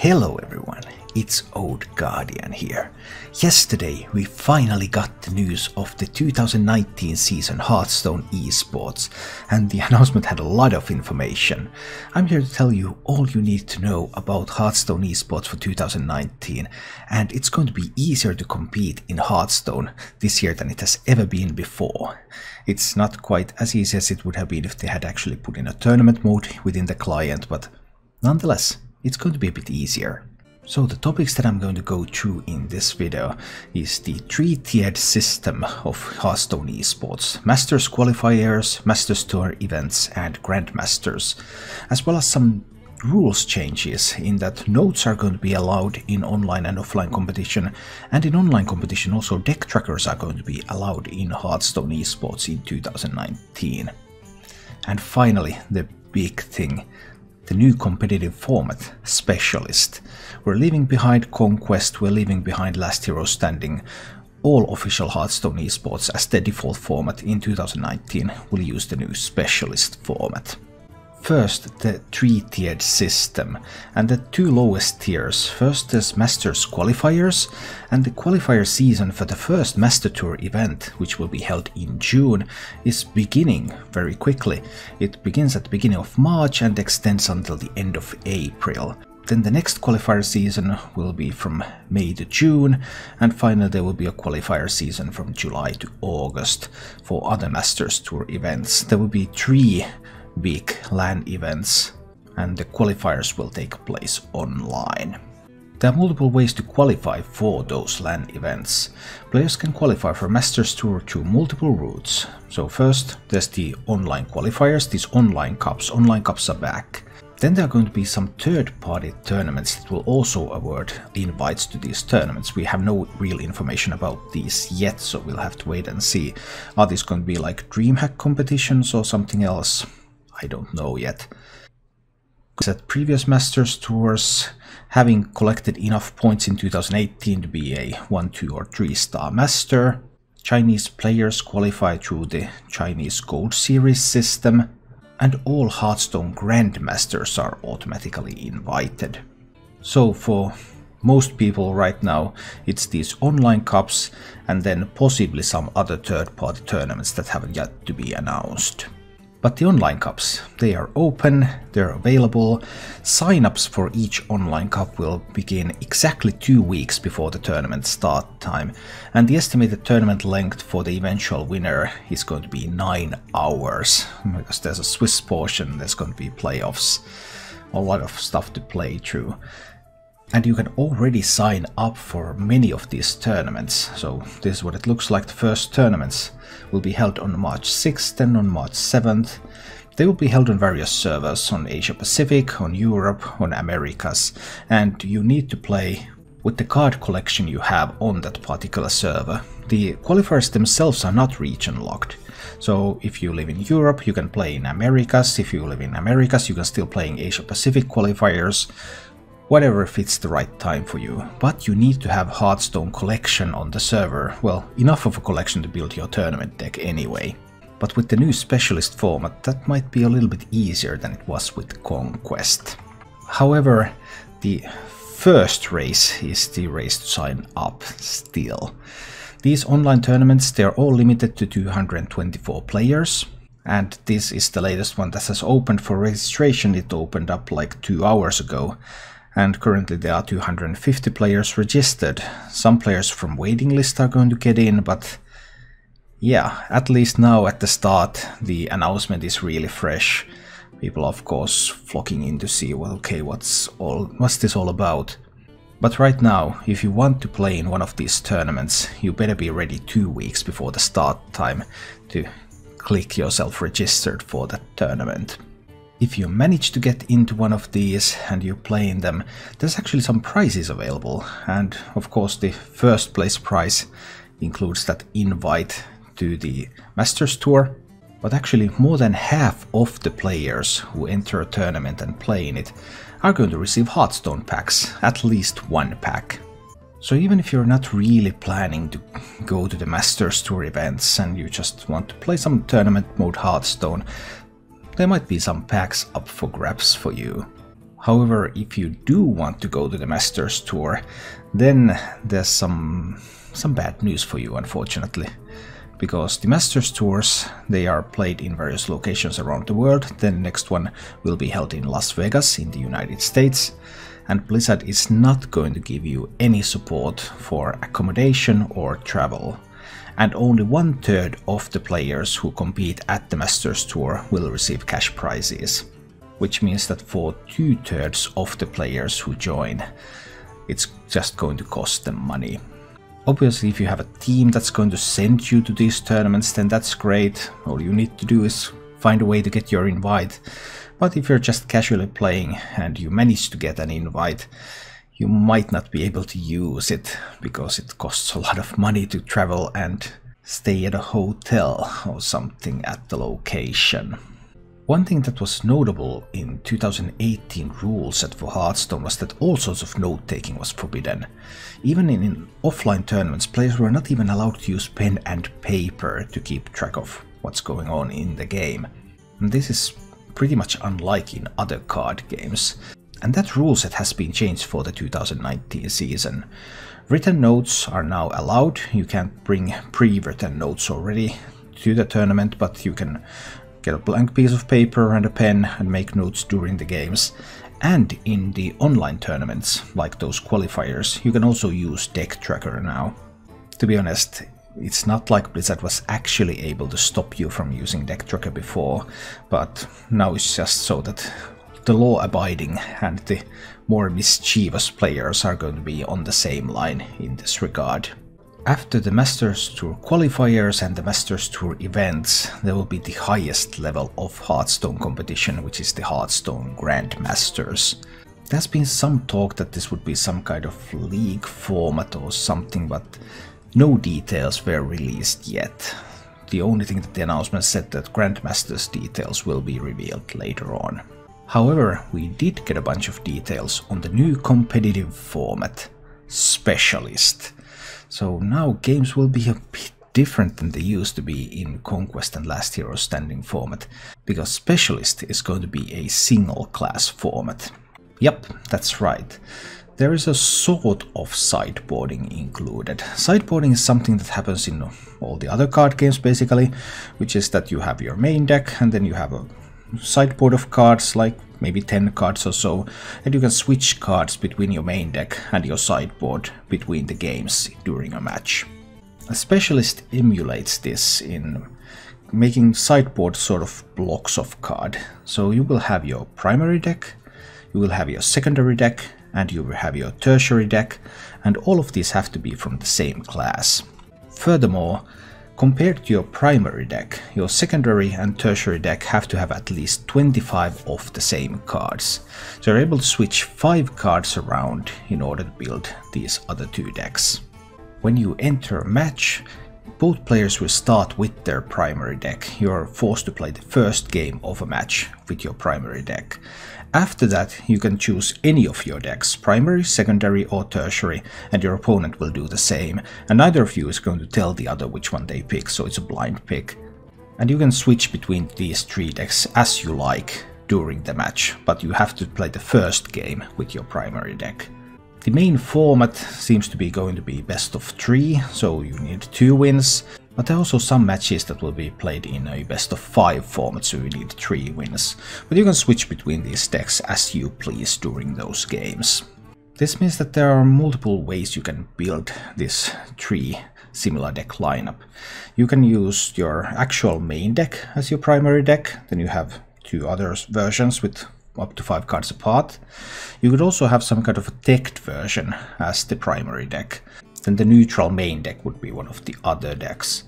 Hello everyone, it's Old Guardian here. Yesterday we finally got the news of the 2019 season Hearthstone esports, and the announcement had a lot of information. I'm here to tell you all you need to know about Hearthstone esports for 2019, and it's going to be easier to compete in Hearthstone this year than it has ever been before. It's not quite as easy as it would have been if they had actually put in a tournament mode within the client, but nonetheless, it's going to be a bit easier. So the topics that I'm going to go through in this video is the three-tiered system of Hearthstone esports: Masters Qualifiers, Masters Tour events and Grandmasters, as well as some rules changes in that nodes are going to be allowed in online and offline competition, and in online competition also deck trackers are going to be allowed in Hearthstone esports in 2019. And finally, the big thing: the new competitive format, Specialist. We're leaving behind Conquest, we're leaving behind Last Hero Standing. All official Hearthstone esports as the default format in 2019 will use the new Specialist format. First, the three-tiered system, and the two lowest tiers. First is Masters Qualifiers, and the qualifier season for the first Master Tour event, which will be held in June, is beginning very quickly. It begins at the beginning of March and extends until the end of April. Then the next qualifier season will be from May to June, and finally there will be a qualifier season from July to August for other Masters Tour events. There will be 3 big LAN events, and the qualifiers will take place online. There are multiple ways to qualify for those LAN events. Players can qualify for Masters Tour through multiple routes. So first there's the online qualifiers, these online cups. Online cups are back. Then there are going to be some third-party tournaments that will also award invites to these tournaments. We have no real information about these yet, so we'll have to wait and see. Are these going to be like DreamHack competitions or something else? I don't know yet. At previous Masters Tours, having collected enough points in 2018 to be a 1, 2 or 3 star master, Chinese players qualify through the Chinese Gold Series system, and all Hearthstone Grandmasters are automatically invited. So for most people right now, it's these online cups and then possibly some other third-party tournaments that haven't yet to be announced. But the online cups, they are open, they're available. Sign-ups for each online cup will begin exactly 2 weeks before the tournament start time, and the estimated tournament length for the eventual winner is going to be 9 hours, because there's a Swiss portion, there's going to be playoffs, a lot of stuff to play through. And you can already sign up for many of these tournaments. So this is what it looks like. The first tournaments will be held on March 6th and on March 7th. They will be held on various servers, on Asia Pacific, on Europe, on Americas, and you need to play with the card collection you have on that particular server. The qualifiers themselves are not region locked. So if you live in Europe, you can play in Americas. If you live in Americas, you can still play in Asia Pacific qualifiers. Whatever fits the right time for you, but you need to have Hearthstone collection on the server, well, enough of a collection to build your tournament deck anyway. But with the new Specialist format, that might be a little bit easier than it was with Conquest. However, the first race is the race to sign up still. These online tournaments, they are all limited to 224 players. And this is the latest one that has opened for registration. It opened up like 2 hours ago. And currently there are 250 players registered. Some players from waiting list are going to get in, but yeah, at least now at the start the announcement is really fresh. People of course flocking in to see, well, okay, what's this all about? But right now, if you want to play in one of these tournaments, you better be ready 2 weeks before the start time to click yourself registered for that tournament. If you manage to get into one of these and you play in them, there's actually some prizes available, and of course the first place prize includes that invite to the Masters Tour, but actually more than half of the players who enter a tournament and play in it are going to receive Hearthstone packs, at least 1 pack. So even if you're not really planning to go to the Masters Tour events and you just want to play some tournament mode Hearthstone, there might be some packs up for grabs for you. However, if you do want to go to the Masters Tour, then there's some bad news for you, unfortunately. Because the Masters Tours, they are played in various locations around the world. Then the next one will be held in Las Vegas in the United States. And Blizzard is not going to give you any support for accommodation or travel. And only 1/3 of the players who compete at the Masters Tour will receive cash prizes. Which means that for 2/3 of the players who join, it's just going to cost them money. Obviously, if you have a team that's going to send you to these tournaments, then that's great. All you need to do is find a way to get your invite. But if you're just casually playing and you manage to get an invite, you might not be able to use it because it costs a lot of money to travel and stay at a hotel or something at the location. One thing that was notable in 2018 rule set for Hearthstone was that all sorts of note-taking was forbidden. Even in offline tournaments, players were not even allowed to use pen and paper to keep track of what's going on in the game. And this is pretty much unlike in other card games. And that rule set has been changed for the 2019 season. Written notes are now allowed. You can't bring pre-written notes already to the tournament, but you can get a blank piece of paper and a pen and make notes during the games. And in the online tournaments, like those qualifiers, you can also use deck tracker now. To be honest, it's not like Blizzard was actually able to stop you from using deck tracker before, but now it's just so that the law-abiding and the more mischievous players are going to be on the same line in this regard. After the Masters Tour Qualifiers and the Masters Tour events, there will be the highest level of Hearthstone competition, which is the Hearthstone Grandmasters. There's been some talk that this would be some kind of league format or something, but no details were released yet. The only thing that the announcement said that Grandmasters details will be revealed later on. However, we did get a bunch of details on the new competitive format, Specialist. So now games will be a bit different than they used to be in Conquest and Last Hero Standing format, because Specialist is going to be a single class format. Yep, that's right. There is a sort of sideboarding included. Sideboarding is something that happens in all the other card games basically, which is that you have your main deck and then you have a sideboard of cards, like maybe 10 cards or so, and you can switch cards between your main deck and your sideboard between the games during a match. A Specialist emulates this in making sideboard sort of blocks of card. So you will have your primary deck, you will have your secondary deck, and you will have your tertiary deck, and all of these have to be from the same class. Furthermore, compared to your primary deck, your secondary and tertiary deck have to have at least 25 of the same cards. So you're able to switch 5 cards around in order to build these other 2 decks. When you enter a match, both players will start with their primary deck. You're forced to play the first game of a match with your primary deck. After that, you can choose any of your decks, primary, secondary or tertiary, and your opponent will do the same, and neither of you is going to tell the other which one they pick, so it's a blind pick. And you can switch between these 3 decks as you like during the match, but you have to play the first game with your primary deck. The main format seems to be going to be best of 3, so you need 2 wins, but there are also some matches that will be played in a best of 5 format, so you need 3 wins. But you can switch between these decks as you please during those games. This means that there are multiple ways you can build this 3 similar deck lineup. You can use your actual main deck as your primary deck, then you have 2 other versions with up to 5 cards apart. You could also have some kind of a decked version as the primary deck. Then the neutral main deck would be one of the other decks.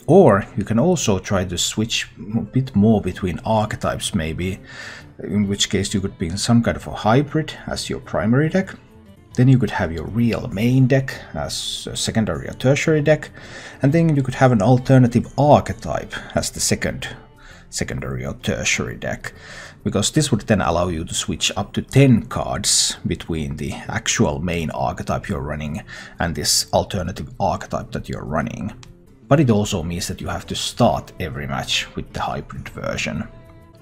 Or you can also try to switch a bit more between archetypes maybe, in which case you could be in some kind of a hybrid as your primary deck. Then you could have your real main deck as a secondary or tertiary deck, and then you could have an alternative archetype as the secondary or tertiary deck, because this would then allow you to switch up to 10 cards between the actual main archetype you're running and this alternative archetype that you're running. But it also means that you have to start every match with the hybrid version.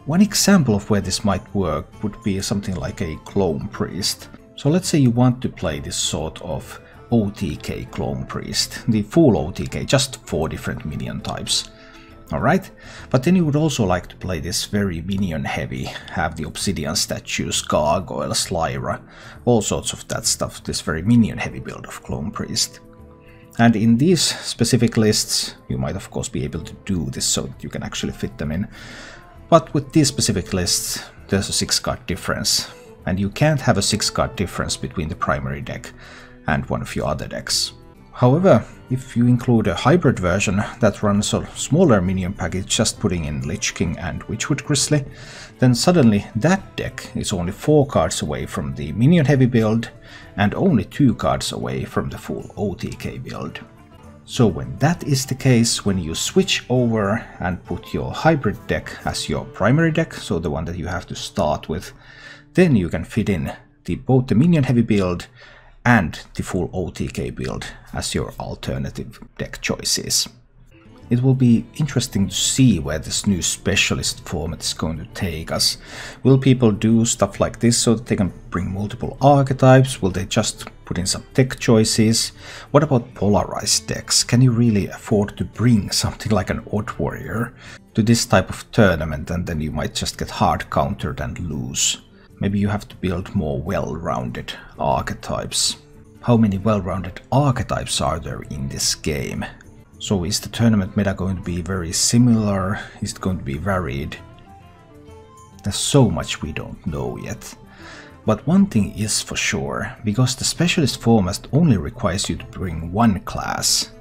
One example of where this might work would be something like a clone priest. So let's say you want to play this sort of OTK clone priest, the full OTK, just 4 different minion types. Alright, but then you would also like to play this very minion heavy, have the obsidian statues, gargoyles, lyra, all sorts of that stuff, this very minion heavy build of clone priest. And in these specific lists, you might of course be able to do this so that you can actually fit them in. But with these specific lists, there's a 6-card difference, and you can't have a 6-card difference between the primary deck and one of your other decks. However, if you include a hybrid version that runs a smaller minion package, just putting in Lich King and Witchwood Grizzly, then suddenly that deck is only 4 cards away from the minion heavy build and only 2 cards away from the full OTK build. So when that is the case, when you switch over and put your hybrid deck as your primary deck, so the one that you have to start with, then you can fit in both the minion heavy build and the full OTK build as your alternative deck choices. It will be interesting to see where this new specialist format is going to take us. Will people do stuff like this so that they can bring multiple archetypes? Will they just put in some tech choices? What about polarized decks? Can you really afford to bring something like an Odd Warrior to this type of tournament, and then you might just get hard countered and lose? Maybe you have to build more well-rounded archetypes. How many well-rounded archetypes are there in this game? So is the tournament meta going to be very similar? Is it going to be varied? There's so much we don't know yet. But one thing is for sure, because the specialist format only requires you to bring 1 class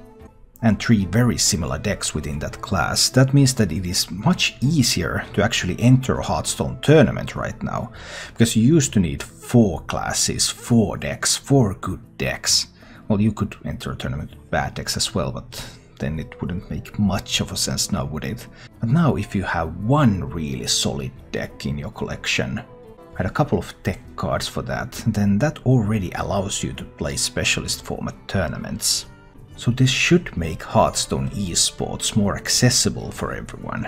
and 3 very similar decks within that class, that means that it is much easier to actually enter a Hearthstone tournament right now, because you used to need 4 classes, 4 decks, 4 good decks. Well, you could enter a tournament with bad decks as well, but then it wouldn't make much of a sense now, would it? But now if you have 1 really solid deck in your collection, and a couple of tech cards for that, then that already allows you to play specialist format tournaments. So this should make Hearthstone esports more accessible for everyone.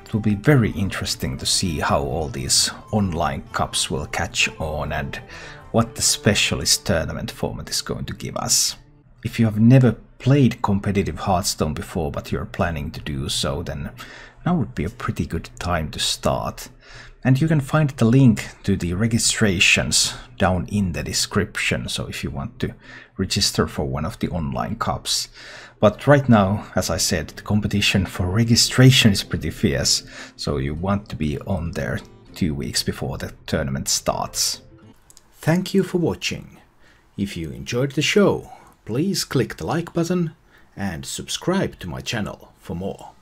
It will be very interesting to see how all these online cups will catch on and what the specialist tournament format is going to give us. If you have never played competitive Hearthstone before but you're planning to do so, then now would be a pretty good time to start. And you can find the link to the registrations down in the description, so if you want to register for one of the online cups. But right now, as I said, the competition for registration is pretty fierce, so you want to be on there 2 weeks before the tournament starts. Thank you for watching. If you enjoyed the show, please click the like button and subscribe to my channel for more.